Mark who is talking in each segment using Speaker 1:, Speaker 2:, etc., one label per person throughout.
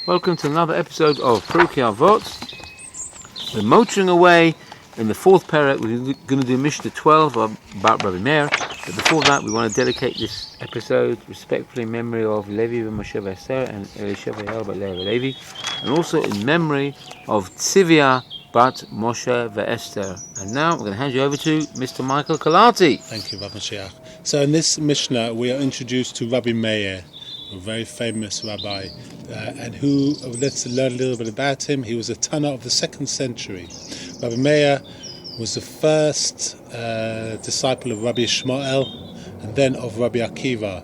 Speaker 1: Welcome to another episode of Pirkei Avot. We're motoring away in the fourth parak. We're going to do Mishna 12 about Rabbi Meir. But before that, we want to dedicate this episode respectfully in memory of Levy and Moshe and Elisha Levy, and also in memory of Tzivia bat Moshe Esther. And now we're going to hand you over to Mr. Michael Kalati.
Speaker 2: Thank you, Rabbi Mashiach. So in this Mishnah, we are introduced to Rabbi Meir, a very famous rabbi, and who, let's learn a little bit about him. He was a Tana of the 2nd century. Rabbi Meir was the first disciple of Rabbi Ishmael and then of Rabbi Akiva.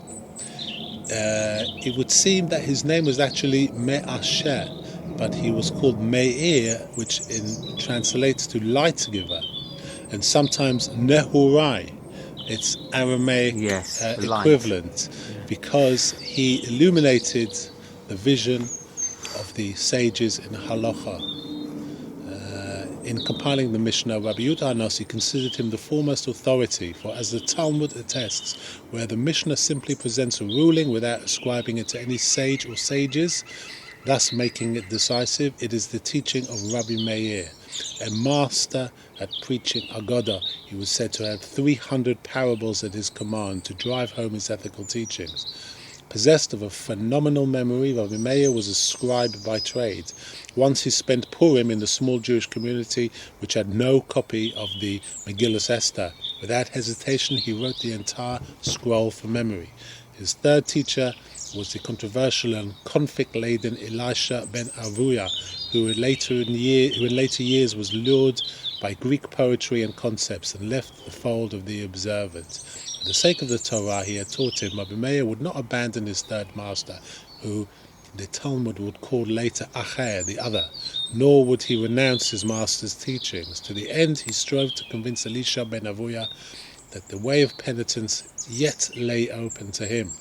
Speaker 2: It would seem that his name was actually Me'asher, but he was called Meir, which translates to light giver, and sometimes Nehurai. It's Aramaic equivalent, because he illuminated the vision of the sages in Halacha. In compiling the Mishnah, Rabbi Yehuda HaNasi considered him the foremost authority, for as the Talmud attests, where the Mishnah simply presents a ruling without ascribing it to any sage or sages, thus making it decisive, it is the teaching of Rabbi Meir, a master at preaching Agoda. He was said to have 300 parables at his command to drive home his ethical teachings. Possessed of a phenomenal memory, Rabbi Meir was a scribe by trade. Once he spent Purim in the small Jewish community which had no copy of the Megillah Esther. Without hesitation, he wrote the entire scroll from memory. His third teacher was the controversial and conflict-laden Elisha ben Avuya, who in later years was lured by Greek poetry and concepts and left the fold of the observant. For the sake of the Torah he had taught him, Rabbi Meir would not abandon his third master, who the Talmud would call later Acher, the other, nor would he renounce his master's teachings. To the end he strove to convince Elisha ben Avuya that the way of penitence yet lay open to him.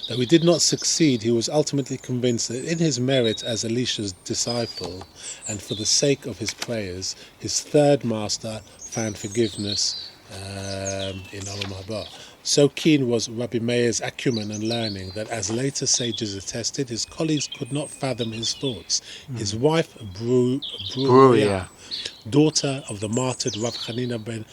Speaker 2: Though he did not succeed, he was ultimately convinced that in his merit as Elisha's disciple, and for the sake of his prayers, his third master found forgiveness in Olam Haba. So keen was Rabbi Meir's acumen and learning that, as later sages attested, his colleagues could not fathom his thoughts. His wife, Bruria, daughter of the martyred Rav Chanina ben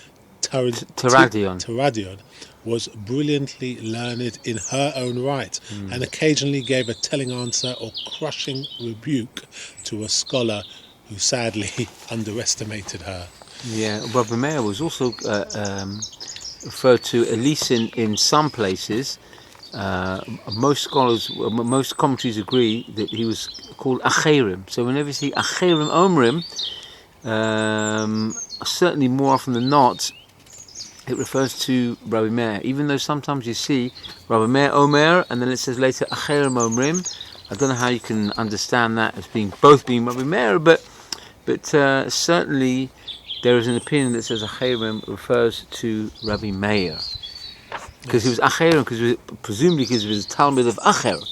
Speaker 2: Teradion, was brilliantly learned in her own right, and occasionally gave a telling answer or crushing rebuke to a scholar who sadly underestimated her.
Speaker 1: Yeah, Rabbi Meir was also referred to, at least in some places. Most scholars, most commentaries agree that he was called Acherim. So whenever you see Acherim Omrim, certainly more often than not, it refers to Rabbi Meir, even though sometimes you see Rabbi Meir Omer, and then it says later Acherim Omrim. I don't know how you can understand that as both being Rabbi Meir, but certainly there is an opinion that says Acherim refers to Rabbi Meir, because he was Acherim, presumably because he was a Talmud of Acher,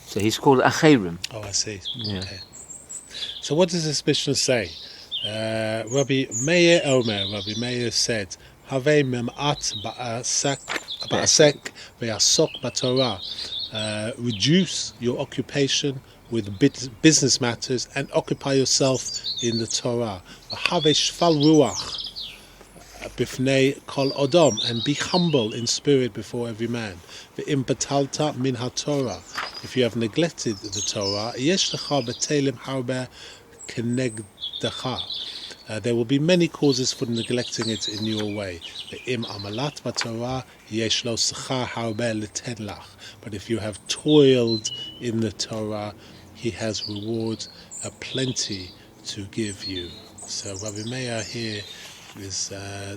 Speaker 1: so he's called Acherim.
Speaker 2: Oh, I see.
Speaker 1: Yeah.
Speaker 2: Okay. So what does this Mishnah say? Rabbi Meir Omer, Rabbi Meir said, Havei mem'at ba'asek ve'asok b'Torah. Reduce your occupation with business matters and occupy yourself in the Torah. Havei shval ruach b'fnei kol odom, and be humble in spirit before every man. Ve'im batalta min haTorah. If you have neglected the Torah, yesh lecha b'telim harbe kenegdecha. There will be many causes for neglecting it in your way. But if you have toiled in the Torah, he has reward plenty to give you. So Rabbi Meir here is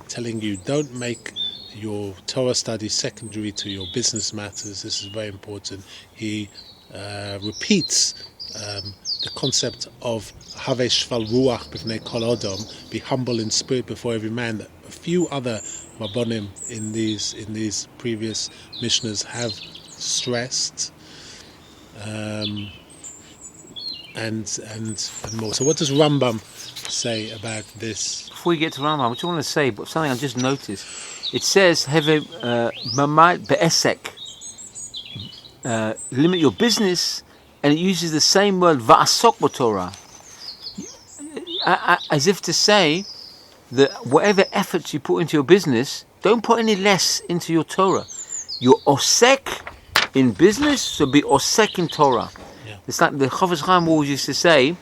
Speaker 2: telling you, don't make your Torah study secondary to your business matters. This is very important. He repeats the concept of Havei shval ruach b'fnei kol odom, be humble in spirit before every man, that a few other Rabbonim in these previous Mishnahs have stressed, and more. So what does Rambam say about this?
Speaker 1: Before we get to Rambam, I just want to say something I just noticed. It says Heve mamait be'esek, limit your business and it uses the same word va'asok b'Torah, as if to say that whatever efforts you put into your business, don't put any less into your Torah. You're osek in business, so be osek in Torah.
Speaker 2: Yeah.
Speaker 1: It's like the Chofetz Chaim always used to say,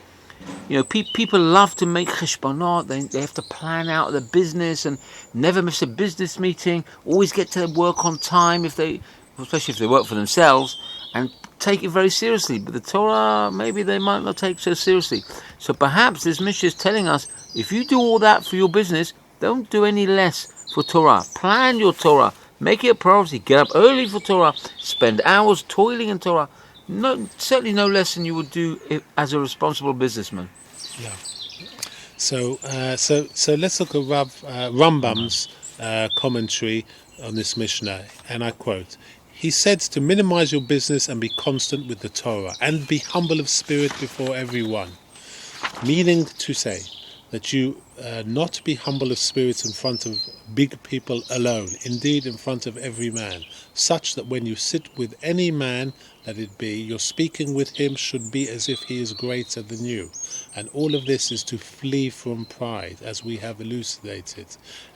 Speaker 1: people love to make cheshbonot. They have to plan out the business and never miss a business meeting. Always get to work on time especially if they work for themselves, and take it very seriously. But the Torah, maybe they might not take so seriously. So perhaps this Mishna is telling us, if you do all that for your business, don't do any less for Torah. Plan your Torah. Make it a priority. Get up early for Torah. Spend hours toiling in Torah. Certainly no less than you would do as a responsible businessman.
Speaker 2: Yeah. So let's look at Rambam's commentary on this Mishnah, and I quote: he said to minimize your business and be constant with the Torah, and be humble of spirit before everyone. Meaning to say that you not be humble of spirit in front of big people alone, indeed in front of every man, such that when you sit with any man, that it be, your speaking with him should be as if he is greater than you. And all of this is to flee from pride, as we have elucidated.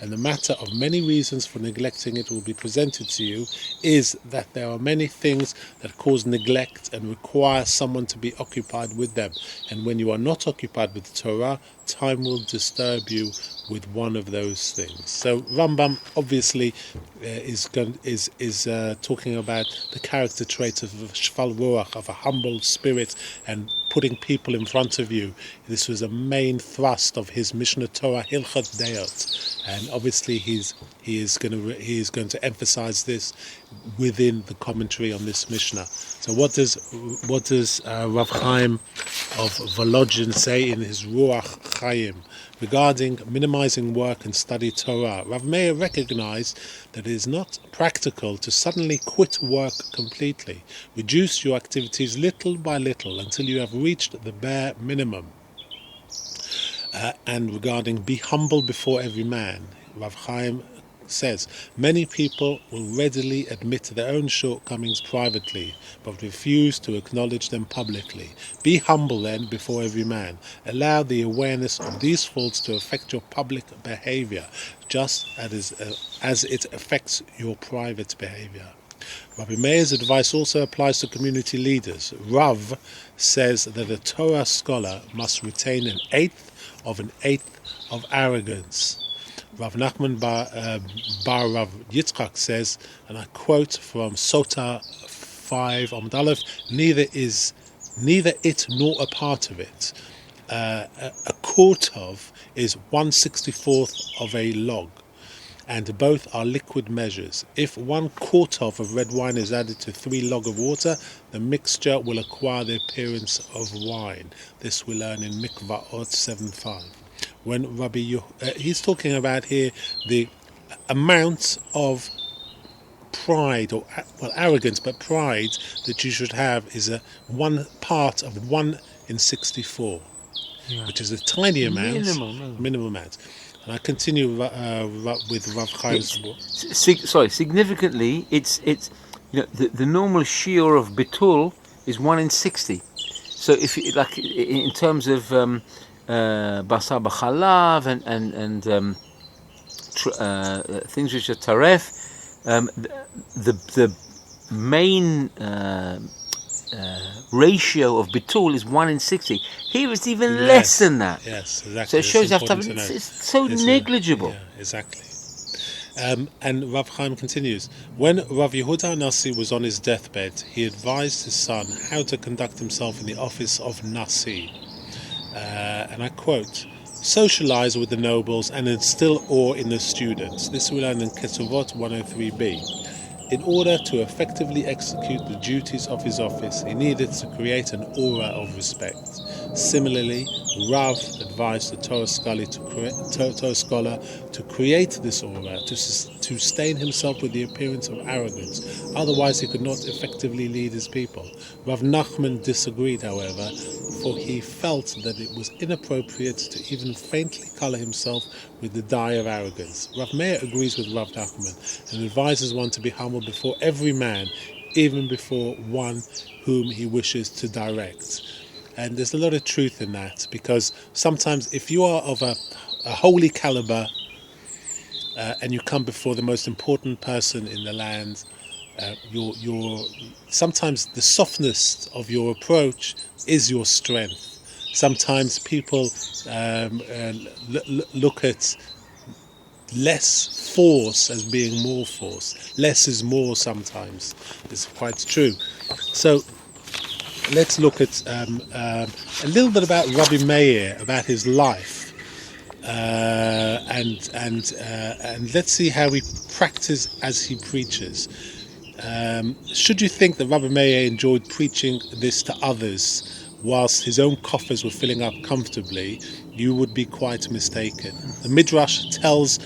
Speaker 2: And the matter of many reasons for neglecting it will be presented to you, is that there are many things that cause neglect and require someone to be occupied with them. And when you are not occupied with the Torah, time will disturb you with one of those things. So Rambam obviously is talking about the character trait of shval ruach, of a humble spirit, and putting people in front of you. This was a main thrust of his Mishnah Torah Hilchot Deot, and obviously he is going to emphasize this within the commentary on this Mishnah. So what does Rav Chaim of Volozhin say in his Ruach Chaim regarding minimizing work and study Torah? Rav Meir recognized that it is not practical to suddenly quit work completely. Reduce your activities little by little until you have reached the bare minimum. And regarding be humble before every man, Rav Chaim says, many people will readily admit their own shortcomings privately, but refuse to acknowledge them publicly. Be humble then before every man. Allow the awareness of these faults to affect your public behavior, just as it affects your private behavior. Rabbi Meir's advice also applies to community leaders. Rav says that a Torah scholar must retain an eighth of arrogance. Rav Nachman bar Rav Yitzchak says, and I quote from Sota 5 Amud Aleph, neither it nor a part of it. A quart of is 1/64th of a log, and both are liquid measures. If 1 quart of red wine is added to 3 log of water, the mixture will acquire the appearance of wine. This we learn in Mikvaot 7:5. When he's talking about here the amount of pride, or arrogance, but pride that you should have is a 1 part of 1 in 64, which is a tiny amount, minimum amount. And I continue with Rav Chaim's.
Speaker 1: Significantly, it's the normal shiur of bitul is 1 in 60. So if you, like in terms of basar b'chalav and things which are taref, the main ratio of bitul is 1 in 60. Here it's even less than that.
Speaker 2: Yes, exactly.
Speaker 1: So it shows you have to have it's so negligible.
Speaker 2: Yeah, exactly. And Rav Chaim continues, when Rav Yehuda Nasi was on his deathbed, he advised his son how to conduct himself in the office of Nasi. And I quote, socialize with the nobles and instill awe in the students. This we learn in Ketuvot 103b. In order to effectively execute the duties of his office, he needed to create an aura of respect. Similarly, Rav advised the Torah scholar to create this aura, to stain himself with the appearance of arrogance. Otherwise, he could not effectively lead his people. Rav Nachman disagreed, however, for he felt that it was inappropriate to even faintly colour himself with the dye of arrogance. Rav Meir agrees with Rav Nachman and advises one to be humble before every man, even before one whom he wishes to direct. And there's a lot of truth in that, because sometimes if you are of a holy caliber and you come before the most important person in the land, your sometimes the softness of your approach is your strength. Sometimes people look at less force as being more force. Less is more sometimes. It's quite true. So let's look at a little bit about Rabbi Meir, about his life, and let's see how he practices as he preaches. Should you think that Rabbi Meir enjoyed preaching this to others whilst his own coffers were filling up comfortably, you would be quite mistaken. The Midrash tells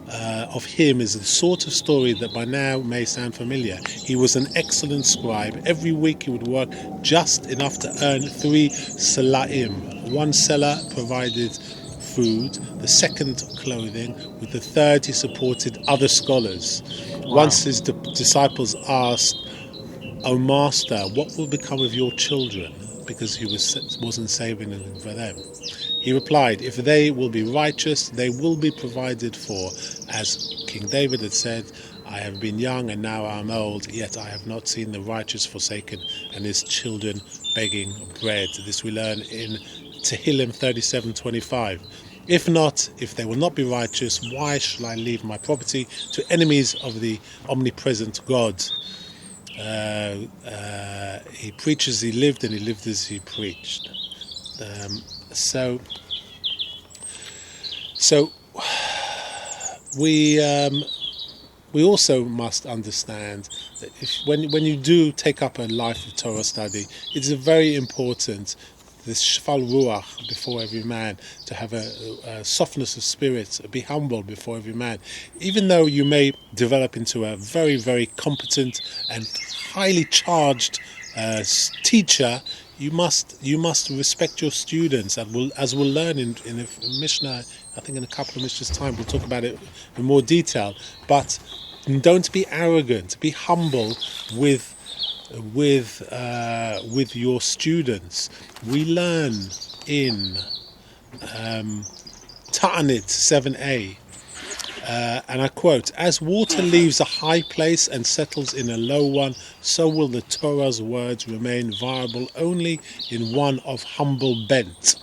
Speaker 2: of him is the sort of story that by now may sound familiar. He was an excellent scribe. Every week he would work just enough to earn 3 salaim. One seller provided food, the second clothing, with the third he supported other scholars. Wow. Once his disciples asked, "O Master, what will become of your children?" because he wasn't saving anything for them. He replied, "If they will be righteous, they will be provided for. As King David had said, I have been young and now I am old, yet I have not seen the righteous forsaken and his children begging bread." This we learn in Tehillim 37:25. If not, if they will not be righteous, why shall I leave my property to enemies of the omnipresent God? He preached as he lived, and he lived as he preached. So we also must understand that when you do take up a life of Torah study, it's very important, this shval ruach before every man, to have a softness of spirit, be humble before every man. Even though you may develop into a very, very competent and highly charged teacher, you must respect your students, and as we'll learn in a Mishna. I think in a couple of Mishna's time we'll talk about it in more detail. But don't be arrogant. Be humble with your students. We learn in Ta'anit 7a, and I quote, "As water leaves a high place and settles in a low one, so will the Torah's words remain viable only in one of humble bent.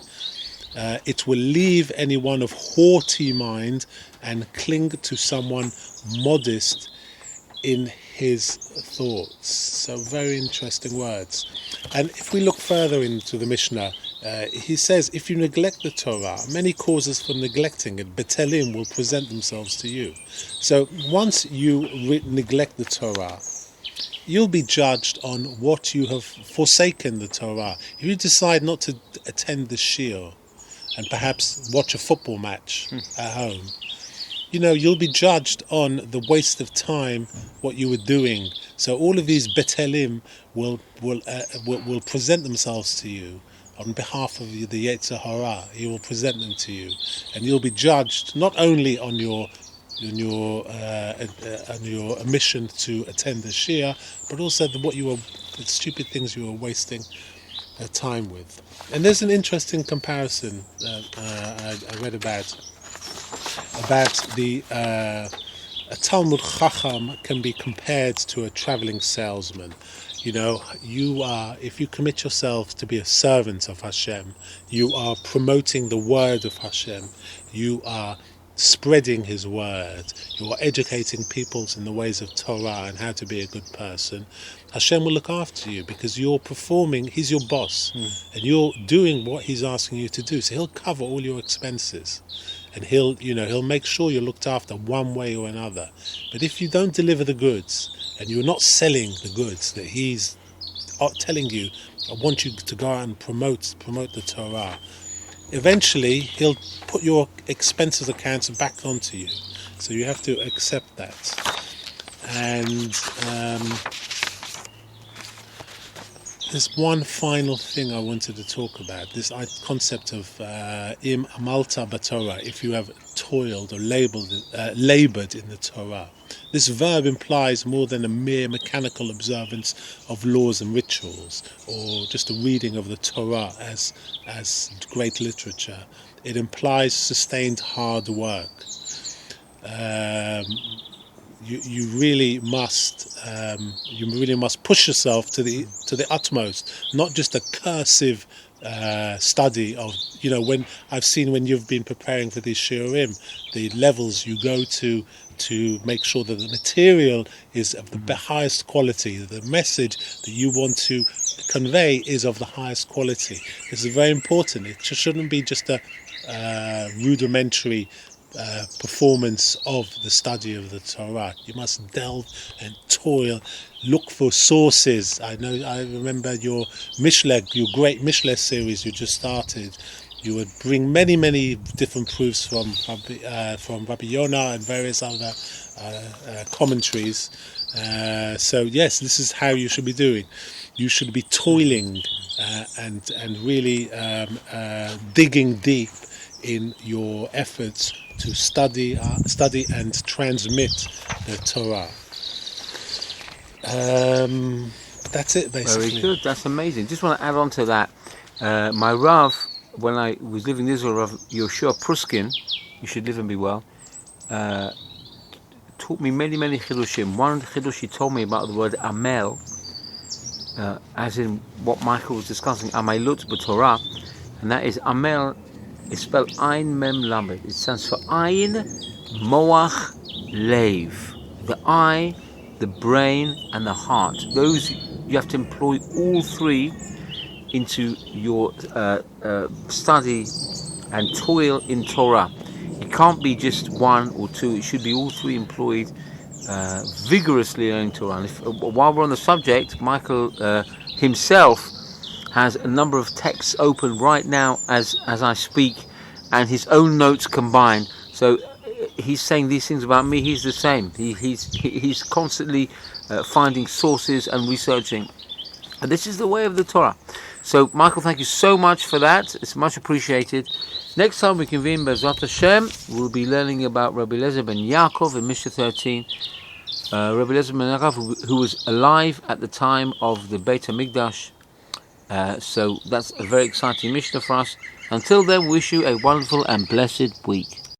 Speaker 2: It will leave anyone of haughty mind and cling to someone modest in his thoughts." So very interesting words. And if we look further into the Mishnah, he says, if you neglect the Torah, many causes for neglecting it, betelim, will present themselves to you. So once you neglect the Torah, you'll be judged on what you have forsaken the Torah. If you decide not to attend the shiur and perhaps watch a football match at home, you'll be judged on the waste of time, what you were doing. So all of these betelim will present themselves to you on behalf of the Yetzer Hara. He will present them to you, and you'll be judged not only on your omission to attend the shiur, but also the stupid things you were wasting time with. And there's an interesting comparison I read about the a Talmud Chacham can be compared to a traveling salesman. If you commit yourself to be a servant of Hashem, you are promoting the word of Hashem. You are spreading His word. You are educating people in the ways of Torah and how to be a good person. Hashem will look after you because you're performing. He's your boss, and you're doing what He's asking you to do. So He'll cover all your expenses, and He'll make sure you're looked after one way or another. But if you don't deliver the goods and you're not selling the goods that He's telling you, I want you to go out and promote the Torah, eventually He'll put your expenses accounts back onto you. So you have to accept that. And there's one final thing I wanted to talk about, this concept of im amalta b'Torah, if you have toiled or laboured in the Torah. This verb implies more than a mere mechanical observance of laws and rituals, or just a reading of the Torah as great literature. It implies sustained hard work. You really must push yourself to the utmost, not just a cursive study of, when I've seen when you've been preparing for these shiurim, the levels you go to make sure that the material is of the highest quality, the message that you want to convey is of the highest quality. This is very important. It shouldn't be just a rudimentary performance of the study of the Torah. You must delve and toil, look for sources. I remember your great Mishna series you just started. You would bring many different proofs from Rabbi Yonah and various other commentaries. So yes, this is how you should be doing. You should be toiling and really digging deep in your efforts to study and transmit the Torah. That's it, basically.
Speaker 1: Very good. That's amazing. Just want to add on to that. My Rav, when I was living in Israel, Rav Yoshua Pruskin, you should live and be well, taught me many chidushim. One chidush he told me about the word amel, as in what Michael was discussing, amelut b'Torah, and that is amel. It's spelled Ayin Mem Lamed. It stands for Ayin, Moach, Lev. The eye, the brain, and the heart. Those, you have to employ all three into your study and toil in Torah. It can't be just one or two. It should be all three employed vigorously learning Torah. And while we're on the subject, Michael himself has a number of texts open right now as I speak, and his own notes combined. So he's saying these things about me. He's the same. He's constantly finding sources and researching. And this is the way of the Torah. So Michael, thank you so much for that. It's much appreciated. Next time we convene, Bezrat Hashem, we'll be learning about Rabbi Eliezer ben Yaakov in Mishna 13. Rabbi Eliezer ben Yaakov, who was alive at the time of the Beit HaMikdash. So that's a very exciting Mishnah for us. Until then, wish you a wonderful and blessed week.